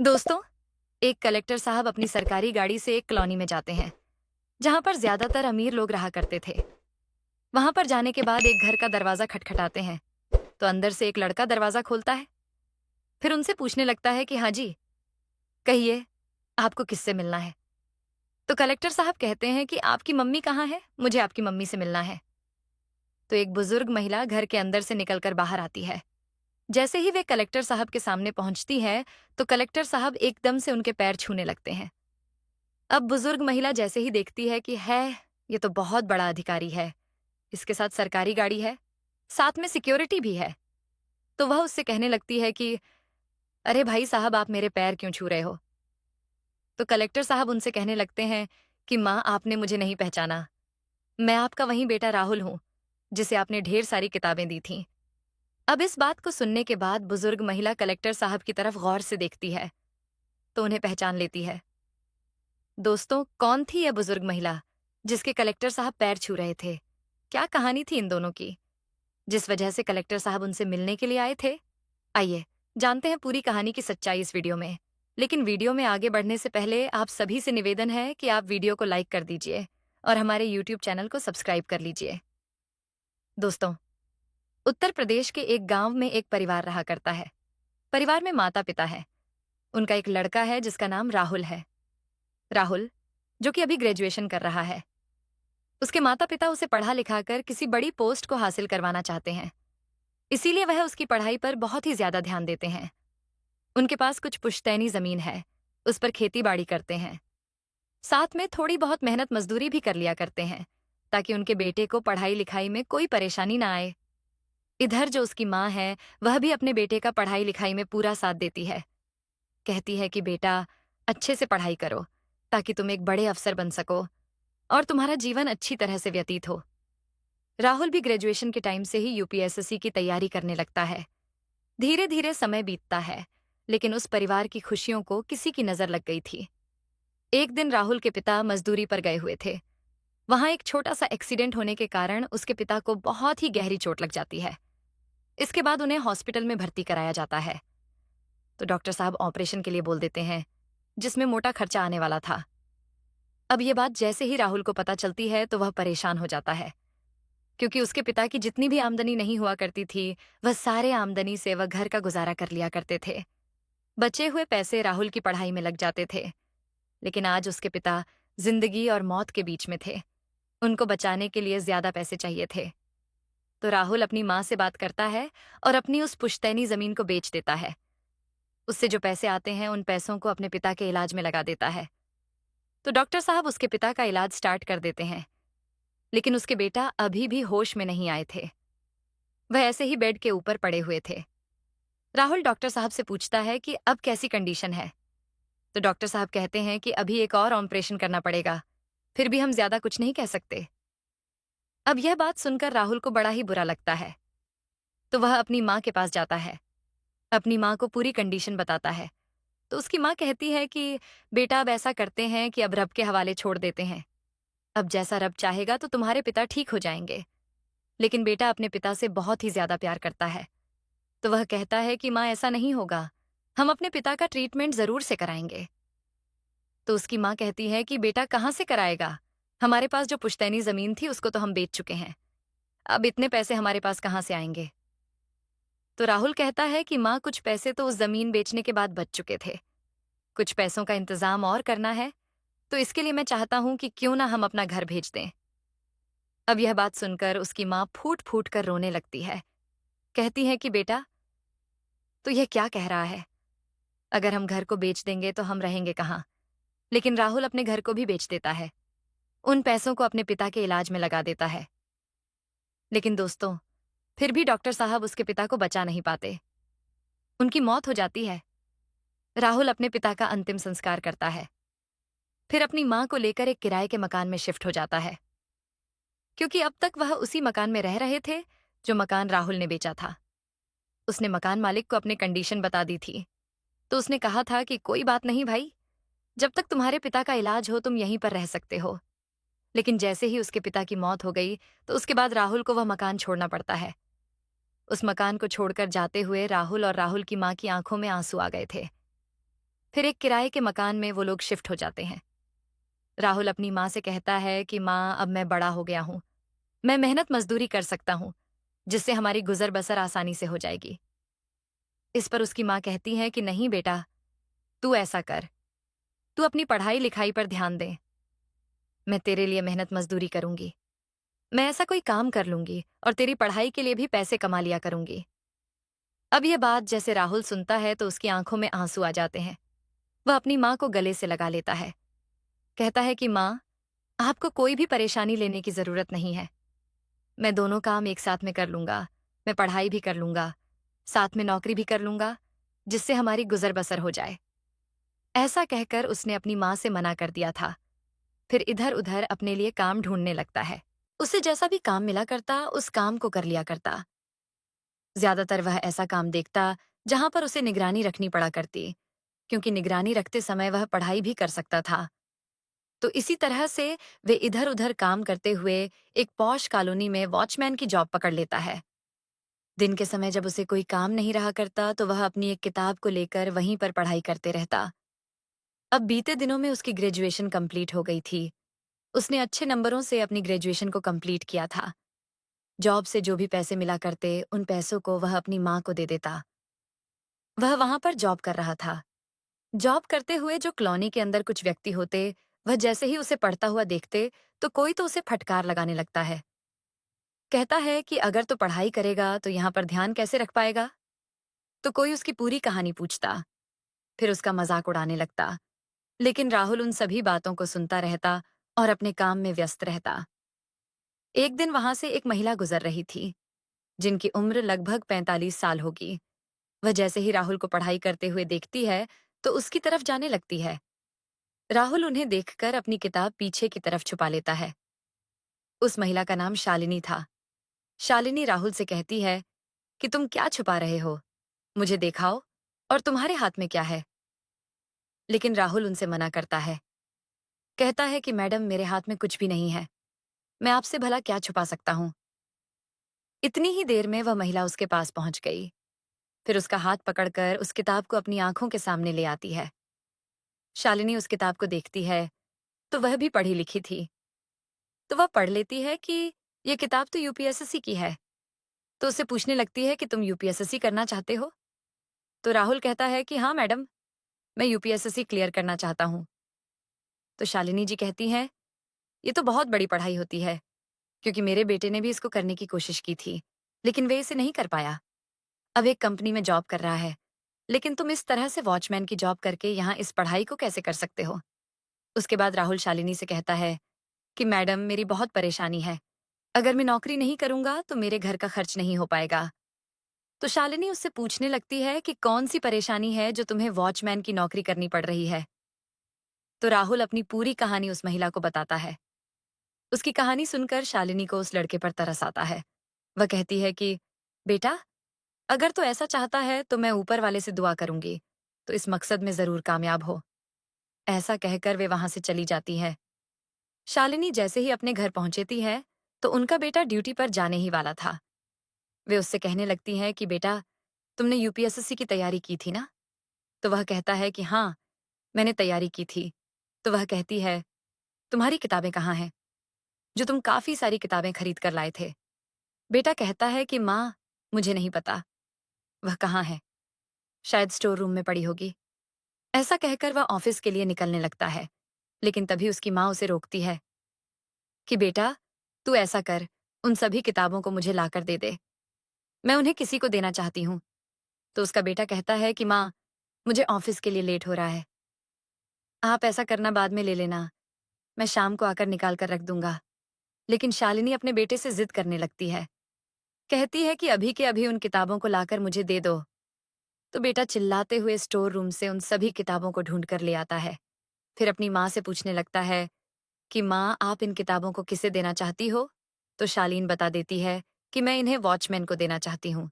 दोस्तों, एक कलेक्टर साहब अपनी सरकारी गाड़ी से एक कॉलोनी में जाते हैं जहां पर ज्यादातर अमीर लोग रहा करते थे। वहां पर जाने के बाद एक घर का दरवाजा खटखटाते हैं तो अंदर से एक लड़का दरवाजा खोलता है। फिर उनसे पूछने लगता है कि हाँ जी, कहिए, आपको किससे मिलना है। तो कलेक्टर साहब कहते हैं कि आपकी मम्मी कहाँ है, मुझे आपकी मम्मी से मिलना है। तो एक बुजुर्ग महिला घर के अंदर से निकलकर बाहर आती है। जैसे ही वे कलेक्टर साहब के सामने पहुंचती है तो कलेक्टर साहब एकदम से उनके पैर छूने लगते हैं। अब बुजुर्ग महिला जैसे ही देखती है कि है, ये तो बहुत बड़ा अधिकारी है, इसके साथ सरकारी गाड़ी है, साथ में सिक्योरिटी भी है, तो वह उससे कहने लगती है कि अरे भाई साहब, आप मेरे पैर क्यों छू रहे हो। तो कलेक्टर साहब उनसे कहने लगते हैं कि माँ, आपने मुझे नहीं पहचाना, मैं आपका वही बेटा राहुल हूं जिसे आपने ढेर सारी किताबें दी थीं। अब इस बात को सुनने के बाद बुजुर्ग महिला कलेक्टर साहब की तरफ गौर से देखती है तो उन्हें पहचान लेती है। दोस्तों, कौन थी यह बुजुर्ग महिला जिसके कलेक्टर साहब पैर छू रहे थे? क्या कहानी थी इन दोनों की जिस वजह से कलेक्टर साहब उनसे मिलने के लिए आए थे? आइए जानते हैं पूरी कहानी की सच्चाई इस वीडियो में। लेकिन वीडियो में आगे बढ़ने से पहले आप सभी से निवेदन है कि आप वीडियो को लाइक कर दीजिए और हमारे यूट्यूब चैनल को सब्सक्राइब कर लीजिए। दोस्तों, उत्तर प्रदेश के एक गांव में एक परिवार रहा करता है। परिवार में माता पिता है। उनका एक लड़का है जिसका नाम राहुल है। राहुल, जो कि अभी ग्रेजुएशन कर रहा है। उसके माता पिता उसे पढ़ा लिखाकर किसी बड़ी पोस्ट को हासिल करवाना चाहते हैं, इसीलिए वह उसकी पढ़ाई पर बहुत ही ज्यादा ध्यान देते हैं। उनके पास कुछ पुश्तैनी जमीन है, उस पर खेती बाड़ी करते हैं, साथ में थोड़ी बहुत मेहनत मजदूरी भी कर लिया करते हैं ताकि उनके बेटे को पढ़ाई लिखाई में कोई परेशानी ना आए। इधर जो उसकी माँ है, वह भी अपने बेटे का पढ़ाई लिखाई में पूरा साथ देती है। कहती है कि बेटा, अच्छे से पढ़ाई करो ताकि तुम एक बड़े अफसर बन सको और तुम्हारा जीवन अच्छी तरह से व्यतीत हो। राहुल भी ग्रेजुएशन के टाइम से ही यूपीएसएससी की तैयारी करने लगता है। धीरे धीरे समय बीतता है, लेकिन उस परिवार की खुशियों को किसी की नजर लग गई थी। एक दिन राहुल के पिता मजदूरी पर गए हुए थे। वहां एक छोटा सा एक्सीडेंट होने के कारण उसके पिता को बहुत ही गहरी चोट लग जाती है। इसके बाद उन्हें हॉस्पिटल में भर्ती कराया जाता है। तो डॉक्टर साहब ऑपरेशन के लिए बोल देते हैं, जिसमें मोटा खर्चा आने वाला था। अब ये बात जैसे ही राहुल को पता चलती है तो वह परेशान हो जाता है, क्योंकि उसके पिता की जितनी भी आमदनी नहीं हुआ करती थी, वह सारे आमदनी से वह घर का गुजारा कर लिया करते थे। बचे हुए पैसे राहुल की पढ़ाई में लग जाते थे। लेकिन आज उसके पिता जिंदगी और मौत के बीच में थे। उनको बचाने के लिए ज्यादा पैसे चाहिए थे। तो राहुल अपनी माँ से बात करता है और अपनी उस पुश्तैनी जमीन को बेच देता है। उससे जो पैसे आते हैं, उन पैसों को अपने पिता के इलाज में लगा देता है। तो डॉक्टर साहब उसके पिता का इलाज स्टार्ट कर देते हैं, लेकिन उसके बेटा अभी भी होश में नहीं आए थे। वह ऐसे ही बेड के ऊपर पड़े हुए थे। राहुल डॉक्टर साहब से पूछता है कि अब कैसी कंडीशन है। तो डॉक्टर साहब कहते हैं कि अभी एक और ऑपरेशन करना पड़ेगा, फिर भी हम ज्यादा कुछ नहीं कह सकते। अब यह बात सुनकर राहुल को बड़ा ही बुरा लगता है। तो वह अपनी माँ के पास जाता है, अपनी माँ को पूरी कंडीशन बताता है। तो उसकी माँ कहती है कि बेटा, अब ऐसा करते हैं कि अब रब के हवाले छोड़ देते हैं। अब जैसा रब चाहेगा तो तुम्हारे पिता ठीक हो जाएंगे। लेकिन बेटा अपने पिता से बहुत ही ज्यादा प्यार करता है। तो वह कहता है कि माँ, ऐसा नहीं होगा, हम अपने पिता का ट्रीटमेंट जरूर से कराएंगे। तो उसकी माँ कहती है कि बेटा, कहाँ से कराएगा, हमारे पास जो पुश्तैनी जमीन थी उसको तो हम बेच चुके हैं, अब इतने पैसे हमारे पास कहाँ से आएंगे। तो राहुल कहता है कि माँ, कुछ पैसे तो उस जमीन बेचने के बाद बच चुके थे, कुछ पैसों का इंतजाम और करना है, तो इसके लिए मैं चाहता हूं कि क्यों ना हम अपना घर भेज दें। अब यह बात सुनकर उसकी माँ फूट फूट कर रोने लगती है। कहती है कि बेटा, तो यह क्या कह रहा है, अगर हम घर को बेच देंगे तो हम रहेंगे कहाँ। लेकिन राहुल अपने घर को भी बेच देता है, उन पैसों को अपने पिता के इलाज में लगा देता है। लेकिन दोस्तों, फिर भी डॉक्टर साहब उसके पिता को बचा नहीं पाते। उनकी मौत हो जाती है। राहुल अपने पिता का अंतिम संस्कार करता है, फिर अपनी माँ को लेकर एक किराए के मकान में शिफ्ट हो जाता है, क्योंकि अब तक वह उसी मकान में रह रहे थे जो मकान राहुल ने बेचा था। उसने मकान मालिक को अपनी कंडीशन बता दी थी। तो उसने कहा था कि कोई बात नहीं भाई, जब तक तुम्हारे पिता का इलाज हो तुम यहीं पर रह सकते हो। लेकिन जैसे ही उसके पिता की मौत हो गई तो उसके बाद राहुल को वह मकान छोड़ना पड़ता है। उस मकान को छोड़कर जाते हुए राहुल और राहुल की माँ की आंखों में आंसू आ गए थे। फिर एक किराए के मकान में वो लोग शिफ्ट हो जाते हैं। राहुल अपनी माँ से कहता है कि माँ, अब मैं बड़ा हो गया हूँ, मैं मेहनत मजदूरी कर सकता हूँ, जिससे हमारी गुजर बसर आसानी से हो जाएगी। इस पर उसकी माँ कहती है कि नहीं बेटा, तू ऐसा कर, तू अपनी पढ़ाई लिखाई पर ध्यान दे। मैं तेरे लिए मेहनत मजदूरी करूंगी, मैं ऐसा कोई काम कर लूंगी और तेरी पढ़ाई के लिए भी पैसे कमा लिया करूंगी। अब यह बात जैसे राहुल सुनता है तो उसकी आंखों में आंसू आ जाते हैं। वह अपनी माँ को गले से लगा लेता है, कहता है कि माँ, आपको कोई भी परेशानी लेने की जरूरत नहीं है। मैं दोनों काम एक साथ में कर लूंगा, मैं पढ़ाई भी कर लूंगा, साथ में नौकरी भी कर लूंगा, जिससे हमारी गुजर बसर हो जाए। ऐसा कहकर उसने अपनी माँ से मना कर दिया था। फिर इधर उधर अपने लिए काम ढूंढने लगता है। उसे जैसा भी काम मिला करता उस काम को कर लिया करता। ज्यादातर वह ऐसा काम देखता जहां पर उसे निगरानी रखनी पड़ा करती, क्योंकि निगरानी रखते समय वह पढ़ाई भी कर सकता था। तो इसी तरह से वे इधर उधर काम करते हुए एक पॉश कॉलोनी में वॉचमैन की जॉब पकड़ लेता है। दिन के समय जब उसे कोई काम नहीं रहा करता तो वह अपनी एक किताब को लेकर वहीं पर पढ़ाई करते रहता। अब बीते दिनों में उसकी ग्रेजुएशन कंप्लीट हो गई थी। उसने अच्छे नंबरों से अपनी ग्रेजुएशन को कंप्लीट किया था। जॉब से जो भी पैसे मिला करते उन पैसों को वह अपनी माँ को दे देता। वह वहां पर जॉब कर रहा था। जॉब करते हुए जो कॉलोनी के अंदर कुछ व्यक्ति होते, वह जैसे ही उसे पढ़ता हुआ देखते तो कोई तो उसे फटकार लगाने लगता है। कहता है कि अगर तो पढ़ाई करेगा तो यहाँ पर ध्यान कैसे रख पाएगा। तो कोई उसकी पूरी कहानी पूछता, फिर उसका मजाक उड़ाने लगता। लेकिन राहुल उन सभी बातों को सुनता रहता और अपने काम में व्यस्त रहता। एक दिन वहां से एक महिला गुजर रही थी, जिनकी उम्र लगभग 45 साल होगी। वह जैसे ही राहुल को पढ़ाई करते हुए देखती है तो उसकी तरफ जाने लगती है। राहुल उन्हें देखकर अपनी किताब पीछे की तरफ छुपा लेता है। उस महिला का नाम शालिनी था। शालिनी राहुल से कहती है कि तुम क्या छुपा रहे हो, मुझे दिखाओ, और तुम्हारे हाथ में क्या है। लेकिन राहुल उनसे मना करता है, कहता है कि मैडम, मेरे हाथ में कुछ भी नहीं है, मैं आपसे भला क्या छुपा सकता हूँ। इतनी ही देर में वह महिला उसके पास पहुंच गई। फिर उसका हाथ पकड़कर उस किताब को अपनी आंखों के सामने ले आती है। शालिनी उस किताब को देखती है तो वह भी पढ़ी लिखी थी। तो वह पढ़ लेती है कि यह किताब तो यूपीएसएससी की है। तो उससे पूछने लगती है कि तुम यूपीएसएससी करना चाहते हो। तो राहुल कहता है कि हाँ मैडम, मैं यूपीएसएससी क्लियर करना चाहता हूँ। तो शालिनी जी कहती हैं, ये तो बहुत बड़ी पढ़ाई होती है, क्योंकि मेरे बेटे ने भी इसको करने की कोशिश की थी, लेकिन वे इसे नहीं कर पाया। अब एक कंपनी में जॉब कर रहा है, लेकिन तुम इस तरह से वॉचमैन की जॉब करके यहाँ इस पढ़ाई को कैसे कर सकते हो। उसके बाद राहुल शालिनी से कहता है कि मैडम, मेरी बहुत परेशानी है, अगर मैं नौकरी नहीं करूंगा तो मेरे घर का खर्च नहीं हो पाएगा। तो शालिनी उससे पूछने लगती है कि कौन सी परेशानी है जो तुम्हें वॉचमैन की नौकरी करनी पड़ रही है। तो राहुल अपनी पूरी कहानी उस महिला को बताता है। उसकी कहानी सुनकर शालिनी को उस लड़के पर तरस आता है। वह कहती है कि बेटा, अगर तो ऐसा चाहता है तो मैं ऊपर वाले से दुआ करूंगी, तो इस मकसद में जरूर कामयाब हो। ऐसा कहकर वे वहां से चली जाती है। शालिनी जैसे ही अपने घर पहुंचती है तो उनका बेटा ड्यूटी पर जाने ही वाला था। वे उससे कहने लगती हैं कि बेटा, तुमने यूपीएसएससी की तैयारी की थी ना। तो वह कहता है कि हाँ, मैंने तैयारी की थी। तो वह कहती है, तुम्हारी किताबें कहाँ हैं, जो तुम काफी सारी किताबें खरीद कर लाए थे। बेटा कहता है कि माँ, मुझे नहीं पता वह कहाँ है, शायद स्टोर रूम में पड़ी होगी। ऐसा कहकर वह ऑफिस के लिए निकलने लगता है, लेकिन तभी उसकी माँ उसे रोकती है कि बेटा, तू ऐसा कर, उन सभी किताबों को मुझे लाकर दे दे, मैं उन्हें किसी को देना चाहती हूँ। तो उसका बेटा कहता है कि माँ, मुझे ऑफिस के लिए लेट हो रहा है, आप ऐसा करना बाद में ले लेना, मैं शाम को आकर निकाल कर रख दूंगा। लेकिन शालिनी अपने बेटे से जिद करने लगती है, कहती है कि अभी के अभी उन किताबों को लाकर मुझे दे दो। तो बेटा चिल्लाते हुए स्टोर रूम से उन सभी किताबों को ढूंढ कर ले आता है। फिर अपनी माँ से पूछने लगता है कि माँ, आप इन किताबों को किसे देना चाहती हो। तो शालीन बता देती है कि मैं इन्हें वॉचमैन को देना चाहती हूँ,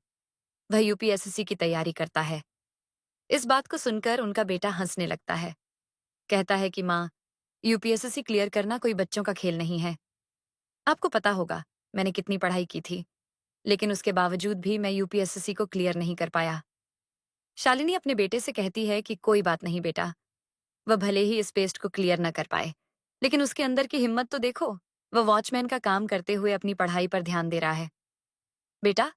वह यूपीएसएससी की तैयारी करता है। इस बात को सुनकर उनका बेटा हंसने लगता है, कहता है कि माँ, यूपीएसएससी क्लियर करना कोई बच्चों का खेल नहीं है। आपको पता होगा मैंने कितनी पढ़ाई की थी, लेकिन उसके बावजूद भी मैं यूपीएसएससी को क्लियर नहीं कर पाया। शालिनी अपने बेटे से कहती है कि कोई बात नहीं बेटा, वह भले ही इस पेस्ट को क्लियर न कर पाए, लेकिन उसके अंदर की हिम्मत तो देखो। वह वॉचमैन का काम करते हुए अपनी पढ़ाई पर ध्यान दे रहा है। बेटा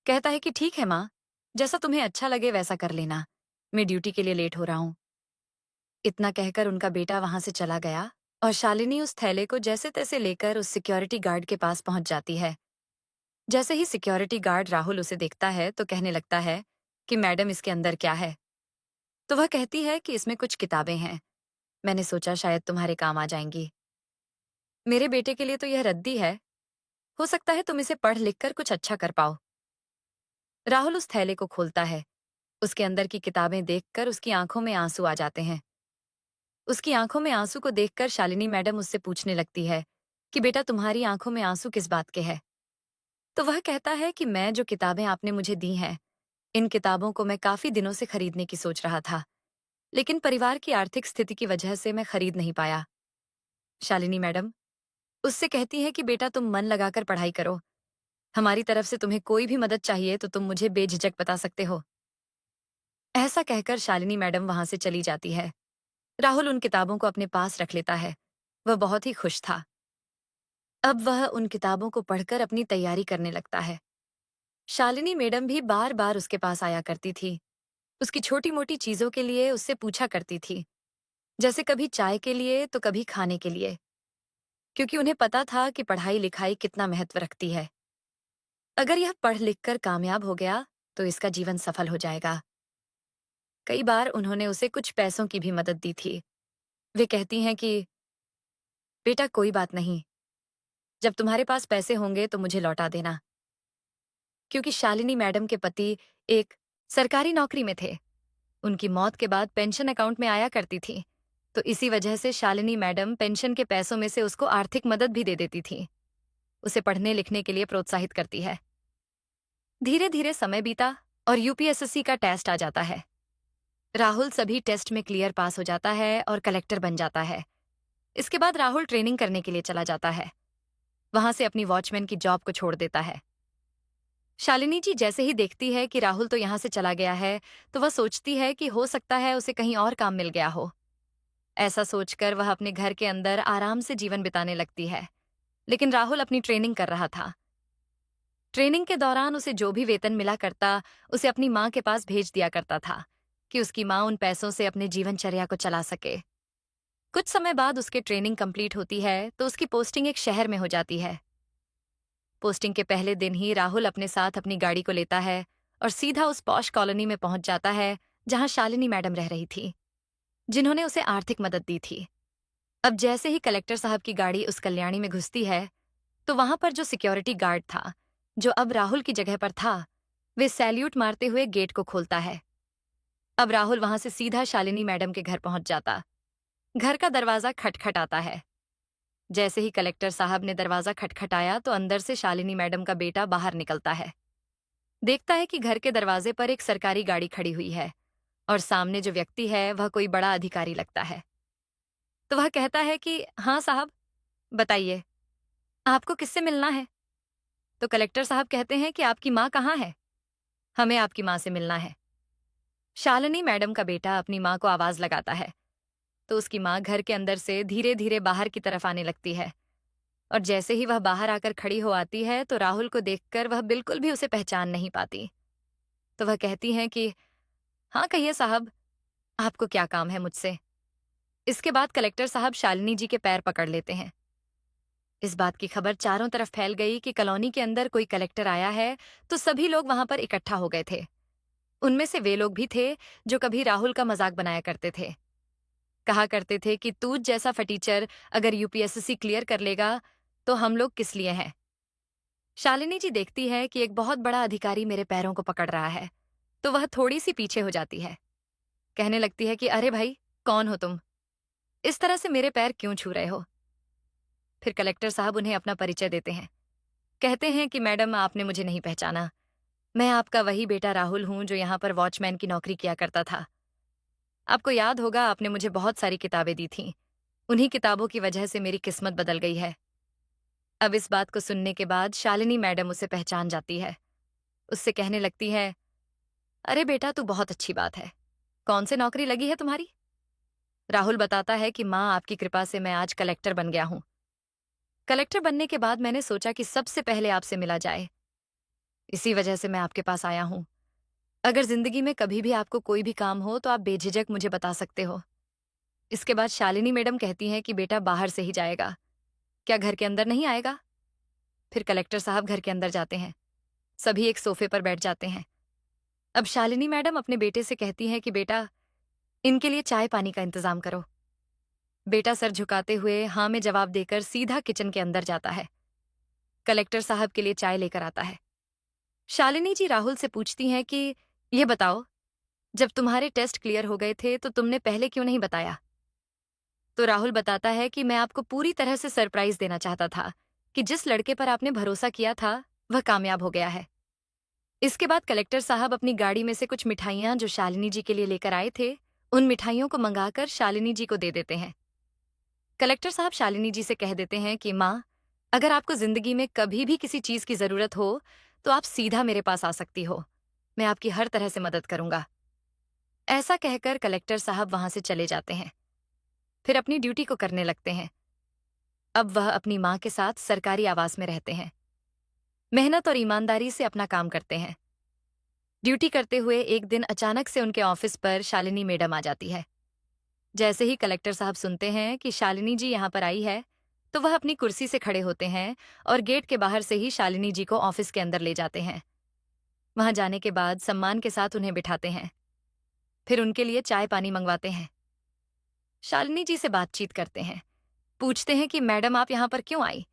कहता है कि ठीक है माँ, जैसा तुम्हें अच्छा लगे वैसा कर लेना, मैं ड्यूटी के लिए लेट हो रहा हूँ। इतना कहकर उनका बेटा वहां से चला गया और शालिनी उस थैले को जैसे तैसे लेकर उस सिक्योरिटी गार्ड के पास पहुंच जाती है। जैसे ही सिक्योरिटी गार्ड राहुल उसे देखता है तो कहने लगता है कि मैडम इसके अंदर क्या है। तो वह कहती है कि इसमें कुछ किताबें हैं, मैंने सोचा शायद तुम्हारे काम आ जाएंगी। मेरे बेटे के लिए तो यह रद्दी है, हो सकता है तुम इसे पढ़ लिख कर कुछ अच्छा कर पाओ। राहुल उस थैले को खोलता है। उसके अंदर की किताबें देखकर उसकी आंखों में आंसू आ जाते हैं। उसकी आंखों में आंसू को देखकर शालिनी मैडम उससे पूछने लगती है कि बेटा तुम्हारी आंखों में आंसू किस बात के हैं। तो वह कहता है कि मैं जो किताबें आपने मुझे दी हैं, इन किताबों को मैं काफी दिनों से खरीदने की सोच रहा था, लेकिन परिवार की आर्थिक स्थिति की वजह से मैं खरीद नहीं पाया। शालिनी मैडम उससे कहती है कि बेटा तुम मन लगाकर पढ़ाई करो, हमारी तरफ से तुम्हें कोई भी मदद चाहिए तो तुम मुझे बेझिझक बता सकते हो। ऐसा कहकर शालिनी मैडम वहां से चली जाती है। राहुल उन किताबों को अपने पास रख लेता है। वह बहुत ही खुश था। अब वह उन किताबों को पढ़कर अपनी तैयारी करने लगता है। शालिनी मैडम भी बार बार उसके पास आया करती थी। उसकी छोटी मोटी चीजों के लिए उससे पूछा करती थी, जैसे कभी चाय के लिए तो कभी खाने के लिए, क्योंकि उन्हें पता था कि पढ़ाई लिखाई कितना महत्व रखती है। अगर यह पढ़ लिख कर कामयाब हो गया तो इसका जीवन सफल हो जाएगा। कई बार उन्होंने उसे कुछ पैसों की भी मदद दी थी। वे कहती हैं कि बेटा कोई बात नहीं, जब तुम्हारे पास पैसे होंगे तो मुझे लौटा देना। क्योंकि शालिनी मैडम के पति एक सरकारी नौकरी में थे, उनकी मौत के बाद पेंशन अकाउंट में आया करती थी, तो इसी वजह से शालिनी मैडम पेंशन के पैसों में से उसको आर्थिक मदद भी दे देती थी। उसे पढ़ने लिखने के लिए प्रोत्साहित करती है। धीरे धीरे समय बीता और यूपीएसएससी का टेस्ट आ जाता है। राहुल सभी टेस्ट में क्लियर पास हो जाता है और कलेक्टर बन जाता है। इसके बाद राहुल ट्रेनिंग करने के लिए चला जाता है। वहां से अपनी वॉचमैन की जॉब को छोड़ देता है। शालिनी जी जैसे ही देखती है कि राहुल तो यहाँ से चला गया है, तो वह सोचती है कि हो सकता है उसे कहीं और काम मिल गया हो। ऐसा सोचकर वह अपने घर के अंदर आराम से जीवन बिताने लगती है। लेकिन राहुल अपनी ट्रेनिंग कर रहा था। ट्रेनिंग के दौरान उसे जो भी वेतन मिला करता, उसे अपनी माँ के पास भेज दिया करता था कि उसकी माँ उन पैसों से अपने जीवनचर्या को चला सके। कुछ समय बाद उसके ट्रेनिंग कंप्लीट होती है तो उसकी पोस्टिंग एक शहर में हो जाती है। पोस्टिंग के पहले दिन ही राहुल अपने साथ अपनी गाड़ी को लेता है और सीधा उस पॉश कॉलोनी में पहुंच जाता है जहां शालिनी मैडम रह रही थी, जिन्होंने उसे आर्थिक मदद दी थी। अब जैसे ही कलेक्टर साहब की गाड़ी उस कल्याणी में घुसती है, तो वहां पर जो सिक्योरिटी गार्ड था, जो अब राहुल की जगह पर था, वे सैल्यूट मारते हुए गेट को खोलता है। अब राहुल वहां से सीधा शालिनी मैडम के घर पहुंच जाता। घर का दरवाजा खटखटाता है। जैसे ही कलेक्टर साहब ने दरवाजा खटखटाया तो अंदर से शालिनी मैडम का बेटा बाहर निकलता है। देखता है कि घर के दरवाजे पर एक सरकारी गाड़ी खड़ी हुई है और सामने जो व्यक्ति है वह कोई बड़ा अधिकारी लगता है। तो वह कहता है कि हाँ साहब, बताइए, आपको किससे मिलना है। तो कलेक्टर साहब कहते हैं कि आपकी माँ कहाँ है, हमें आपकी माँ से मिलना है। शालिनी मैडम का बेटा अपनी माँ को आवाज लगाता है, तो उसकी माँ घर के अंदर से धीरे धीरे बाहर की तरफ आने लगती है। और जैसे ही वह बाहर आकर खड़ी हो आती है तो राहुल को देखकर वह बिल्कुल भी उसे पहचान नहीं पाती। तो वह कहती हैं कि हाँ कहिए साहब, आपको क्या काम है मुझसे। इसके बाद कलेक्टर साहब शालिनी जी के पैर पकड़ लेते हैं। इस बात की खबर चारों तरफ फैल गई कि कॉलोनी के अंदर कोई कलेक्टर आया है, तो सभी लोग वहां पर इकट्ठा हो गए थे। उनमें से वे लोग भी थे जो कभी राहुल का मजाक बनाया करते थे। कहा करते थे कि तू जैसा फटीचर अगर यूपीएससी क्लियर कर लेगा तो हम लोग किस लिए हैं। शालिनी जी देखती है कि एक बहुत बड़ा अधिकारी मेरे पैरों को पकड़ रहा है, तो वह थोड़ी सी पीछे हो जाती है। कहने लगती है कि अरे भाई, कौन हो तुम, इस तरह से मेरे पैर क्यों छू रहे हो। फिर कलेक्टर साहब उन्हें अपना परिचय देते हैं। कहते हैं कि मैडम आपने मुझे नहीं पहचाना, मैं आपका वही बेटा राहुल हूं जो यहाँ पर वॉचमैन की नौकरी किया करता था। आपको याद होगा आपने मुझे बहुत सारी किताबें दी थीं, उन्हीं किताबों की वजह से मेरी किस्मत बदल गई है। अब इस बात को सुनने के बाद शालिनी मैडम उसे पहचान जाती है। उससे कहने लगती है, अरे बेटा, तू बहुत अच्छी बात है। कौन से नौकरी लगी है तुम्हारी? राहुल बताता है कि माँ, आपकी कृपा से मैं आज कलेक्टर बन गया हूँ। कलेक्टर बनने के बाद मैंने सोचा कि सबसे पहले आपसे मिला जाए। इसी वजह से मैं आपके पास आया हूँ। अगर जिंदगी में कभी भी आपको कोई भी काम हो तो आप बेझिझक मुझे बता सकते हो। इसके बाद शालिनी मैडम कहती हैं कि बेटा बाहर से ही जाएगा, क्या घर के अंदर नहीं आएगा? फिर कलेक्टर साहब घर के अंदर जाते हैं। सभी एक सोफे पर बैठ जाते हैं। अब शालिनी मैडम अपने बेटे से कहती हैं कि बेटा, इनके लिए चाय पानी का इंतजाम करो। बेटा सर झुकाते हुए हाँ में जवाब देकर सीधा किचन के अंदर जाता है। कलेक्टर साहब के लिए चाय लेकर आता है। शालिनी जी राहुल से पूछती हैं कि ये बताओ, जब तुम्हारे टेस्ट क्लियर हो गए थे तो तुमने पहले क्यों नहीं बताया? तो राहुल बताता है कि मैं आपको पूरी तरह से सरप्राइज देना चाहता था कि जिस लड़के पर आपने भरोसा किया था वह कामयाब हो गया है। इसके बाद कलेक्टर साहब अपनी गाड़ी में से कुछ मिठाइयां जो शालिनी जी के लिए लेकर आए थे, उन मिठाइयों को मंगाकर शालिनी जी को दे देते हैं। कलेक्टर साहब शालिनी जी से कह देते हैं कि माँ, अगर आपको जिंदगी में कभी भी किसी चीज की जरूरत हो तो आप सीधा मेरे पास आ सकती हो। मैं आपकी हर तरह से मदद करूंगा। ऐसा कहकर कलेक्टर साहब वहां से चले जाते हैं। फिर अपनी ड्यूटी को करने लगते हैं। अब वह अपनी माँ के साथ सरकारी आवास में रहते हैं। मेहनत और ईमानदारी से अपना काम करते हैं। ड्यूटी करते हुए एक दिन अचानक से उनके ऑफिस पर शालिनी मैडम आ जाती है। जैसे ही कलेक्टर साहब सुनते हैं कि शालिनी जी यहाँ पर आई है, तो वह अपनी कुर्सी से खड़े होते हैं और गेट के बाहर से ही शालिनी जी को ऑफिस के अंदर ले जाते हैं। वहां जाने के बाद सम्मान के साथ उन्हें बिठाते हैं। फिर उनके लिए चाय पानी मंगवाते हैं। शालिनी जी से बातचीत करते हैं। पूछते हैं कि मैडम, आप यहाँ पर क्यों आई?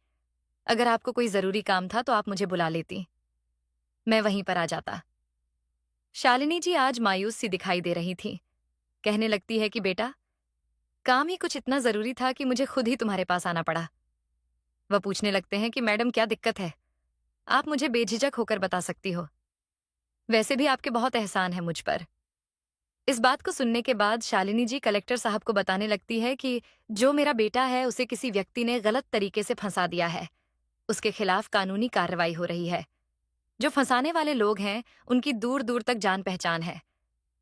अगर आपको कोई जरूरी काम था तो आप मुझे बुला लेती, मैं वहीं पर आ जाता। शालिनी जी आज मायूस सी दिखाई दे रही थी। कहने लगती है कि बेटा, काम ही कुछ इतना जरूरी था कि मुझे खुद ही तुम्हारे पास आना पड़ा। वह पूछने लगते हैं कि मैडम, क्या दिक्कत है? आप मुझे बेझिझक होकर बता सकती हो। वैसे भी आपके बहुत एहसान है मुझ पर। इस बात को सुनने के बाद शालिनी जी कलेक्टर साहब को बताने लगती है कि जो मेरा बेटा है उसे किसी व्यक्ति ने गलत तरीके से फंसा दिया है। उसके खिलाफ कानूनी कार्रवाई हो रही है। जो फंसाने वाले लोग हैं उनकी दूर दूर तक जान पहचान है।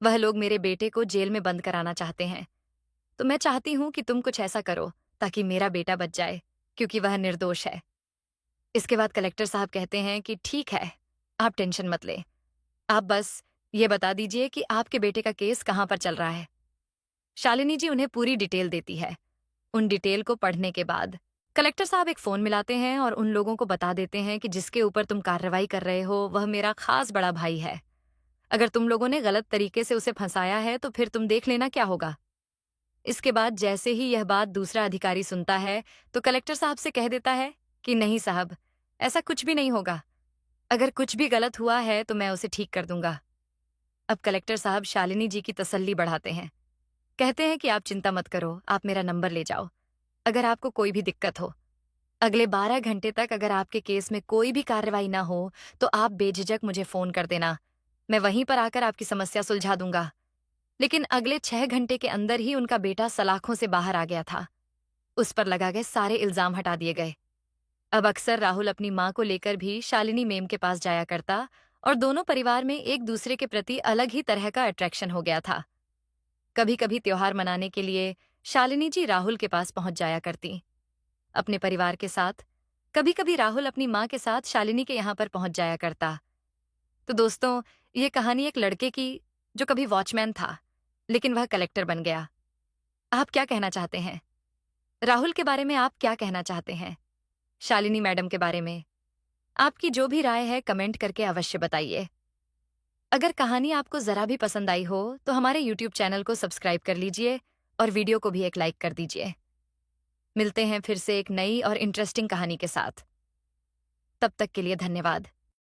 वह लोग मेरे बेटे को जेल में बंद कराना चाहते हैं। तो मैं चाहती हूं कि तुम कुछ ऐसा करो ताकि मेरा बेटा बच जाए, क्योंकि वह निर्दोष है। इसके बाद कलेक्टर साहब कहते हैं कि ठीक है, आप टेंशन मत ले। आप बस ये बता दीजिए कि आपके बेटे का केस कहाँ पर चल रहा है। शालिनी जी उन्हें पूरी डिटेल देती है। उन डिटेल को पढ़ने के बाद कलेक्टर साहब एक फोन मिलाते हैं और उन लोगों को बता देते हैं कि जिसके ऊपर तुम कार्रवाई कर रहे हो वह मेरा खास बड़ा भाई है। अगर तुम लोगों ने गलत तरीके से उसे फंसाया है तो फिर तुम देख लेना क्या होगा। इसके बाद जैसे ही यह बात दूसरा अधिकारी सुनता है तो कलेक्टर साहब से कह देता है कि नहीं साहब, ऐसा कुछ भी नहीं होगा। अगर कुछ भी गलत हुआ है तो मैं उसे ठीक कर दूंगा। अब कलेक्टर साहब शालिनी जी की तसल्ली बढ़ाते हैं। कहते हैं कि आप चिंता मत करो, आप मेरा नंबर ले जाओ। अगर आपको कोई भी दिक्कत हो, अगले 12 घंटे तक अगर आपके केस में कोई भी कार्रवाई ना हो तो आप बेझिझक मुझे फोन कर देना। मैं वहीं पर आकर आपकी समस्या सुलझा दूंगा। लेकिन अगले 6 घंटे के अंदर ही उनका बेटा सलाखों से बाहर आ गया था। उस पर लगा गए सारे इल्जाम हटा दिए गए। अब अक्सर राहुल अपनी माँ को लेकर भी शालिनी मेम के पास जाया करता और दोनों परिवार में एक दूसरे के प्रति अलग ही तरह का अट्रैक्शन हो गया था। कभी कभी त्योहार मनाने के लिए शालिनी जी राहुल के पास पहुंच जाया करती अपने परिवार के साथ। कभी कभी राहुल अपनी माँ के साथ शालिनी के यहाँ पर पहुंच जाया करता। तो दोस्तों, ये कहानी एक लड़के की जो कभी वॉचमैन था लेकिन वह कलेक्टर बन गया। आप क्या कहना चाहते हैं? राहुल के बारे में आप क्या कहना चाहते हैं? शालिनी मैडम के बारे में आपकी जो भी राय है कमेंट करके अवश्य बताइए। अगर कहानी आपको जरा भी पसंद आई हो तो हमारे YouTube चैनल को सब्सक्राइब कर लीजिए और वीडियो को भी एक लाइक कर दीजिए। मिलते हैं फिर से एक नई और इंटरेस्टिंग कहानी के साथ। तब तक के लिए धन्यवाद।